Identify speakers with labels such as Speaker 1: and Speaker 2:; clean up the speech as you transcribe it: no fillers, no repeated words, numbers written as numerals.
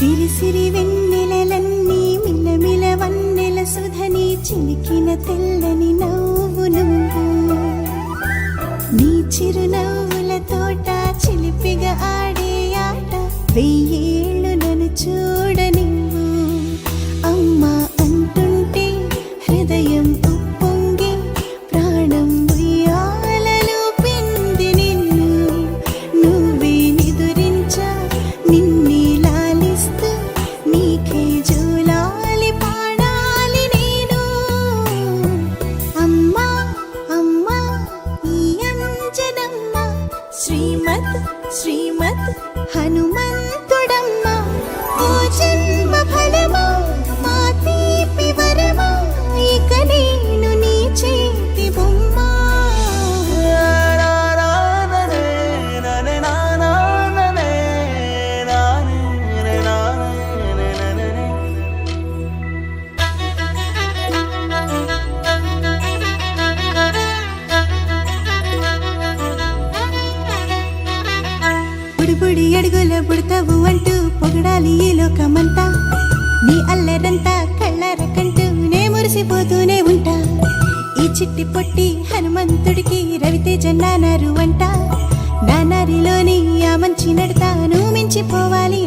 Speaker 1: సిరి సిరి వెన్నెలలన్నీ మిలమిల వన్నెల సుధని చిలికిన తెల్లని నవ్వు నువ్వు నీ చిరునవ్వుల తోట చిలిపిగా ఆడే ఆట వెయ్యేళ్ళు నన్ను చూడ నువ్వు అమ్మా అంటుంటే హృదయం ఉప్పొంగి ప్రాణం ఉయ్యాలలో పిండి నిన్ను నువ్వే నిదురించా నిన్నే లాలిస్తూ నీకే జూలాలి పాడాలి నేను అమ్మా అమ్మా ఈ అంజనమ్మ శ్రీమత్ శ్రీమత్ హనుమంతుడమ్మ ఓ జన్మ ఫలమా మా తీపి వరమా ఇక నేను నీ చేతి బొమ్మ బుడిబుడి అడుగుల బుడతావు అంటూ పొగడాలి ఈ లోకమంతా నీ అల్లరంతా కళ్ళారకంటూ నే మురిసిపోతూనే ఉంటా ఈ చిట్టి పొట్టి హనుమంతుడికి రవితేజ నానారు అంట నానారిలోని ఆ మంచి నడతాను మించిపోవాలి